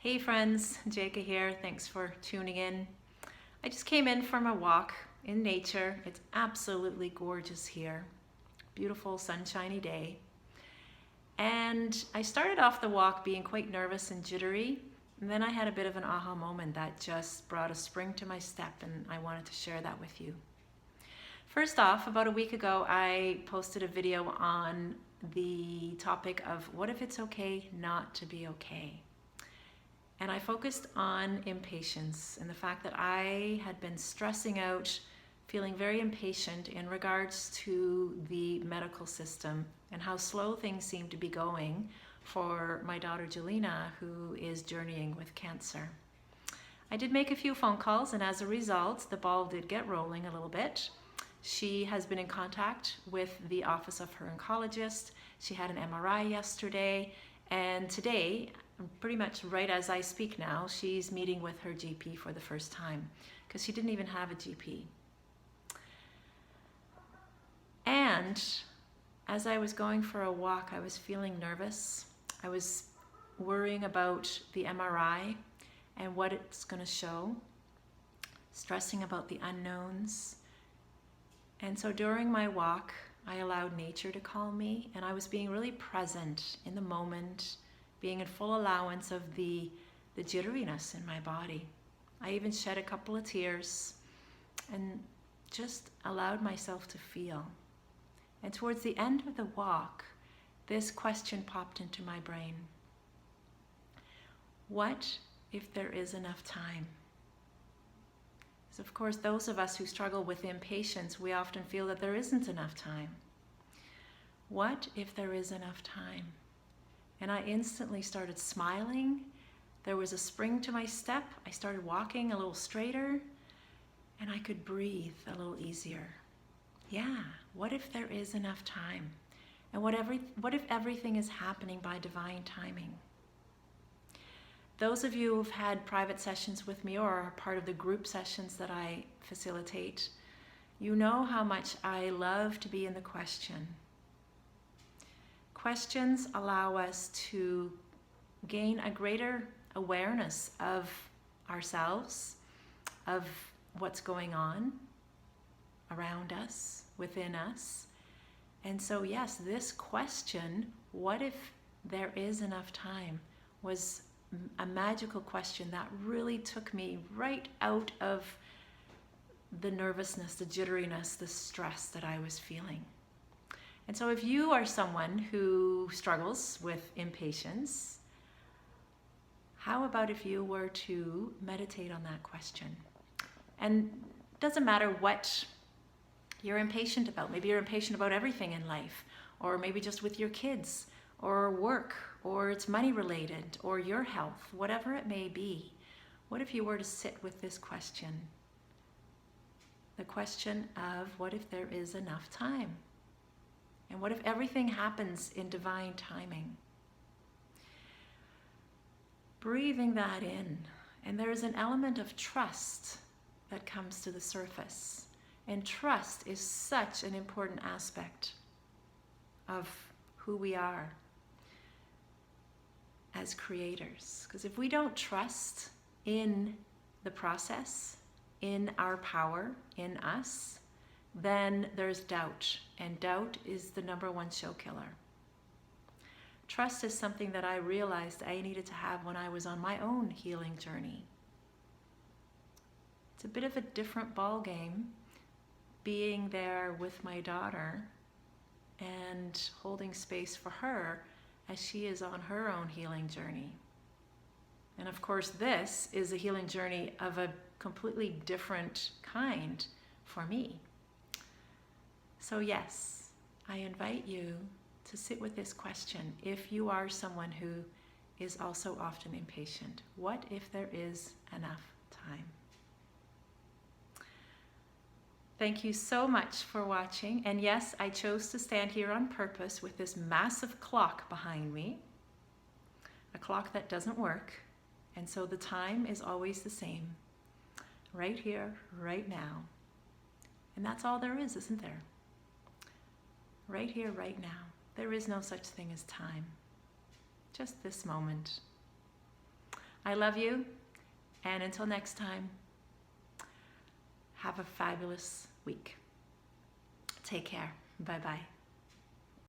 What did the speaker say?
Hey friends, Jaka here. Thanks for tuning in. I just came in from a walk in nature. It's absolutely gorgeous here. Beautiful sunshiny day. And I started off the walk being quite nervous and jittery. And then I had a bit of an aha moment that just brought a spring to my step, and I wanted to share that with you. First off, about a week ago, I posted a video on the topic of what if it's okay not to be okay? And I focused on impatience and the fact that I had been stressing out, feeling very impatient in regards to the medical system and how slow things seem to be going for my daughter Jelena, who is journeying with cancer. I did make a few phone calls, and as a result, the ball did get rolling a little bit. She has been in contact with the office of her oncologist. She had an MRI yesterday, and today, pretty much right as I speak now, she's meeting with her GP for the first time because she didn't even have a GP. And as I was going for a walk, I was feeling nervous. I was worrying about the MRI and what it's going to show, stressing about the unknowns. And so during my walk, I allowed nature to calm me, and I was being really present in the moment, being in full allowance of the jitteriness in my body. I even shed a couple of tears and just allowed myself to feel. And towards the end of the walk, this question popped into my brain. What if there is enough time? So of course, those of us who struggle with impatience, we often feel that there isn't enough time. What if there is enough time? And I instantly started smiling. There was a spring to my step. I started walking a little straighter, and I could breathe a little easier. Yeah, what if there is enough time? And what if everything is happening by divine timing? Those of you who've had private sessions with me or are part of the group sessions that I facilitate, you know how much I love to be in the question. Questions allow us to gain a greater awareness of ourselves, of what's going on around us, within us. And so yes, this question, what if there is enough time, was a magical question that really took me right out of the nervousness, the jitteriness, the stress that I was feeling. And so if you are someone who struggles with impatience, how about if you were to meditate on that question? And it doesn't matter what you're impatient about. Maybe you're impatient about everything in life, or maybe just with your kids, or work, or it's money related, or your health, whatever it may be. What if you were to sit with this question? The question of what if there is enough time? And what if everything happens in divine timing? Breathing that in, and there's an element of trust that comes to the surface. And trust is such an important aspect of who we are as creators. Because if we don't trust in the process, in our power, in us, then there's doubt. And doubt is the number one show killer. Trust is something that I realized I needed to have when I was on my own healing journey. It's a bit of a different ball game being there with my daughter and holding space for her as she is on her own healing journey. And of course, this is a healing journey of a completely different kind for me. So yes, I invite you to sit with this question if you are someone who is also often impatient. What if there is enough time? Thank you so much for watching. And yes, I chose to stand here on purpose with this massive clock behind me, a clock that doesn't work. And so the time is always the same, right here, right now. And that's all there is, isn't there? Right here, right now. There is no such thing as time. Just this moment. I love you, and until next time, have a fabulous week. Take care. Bye-bye.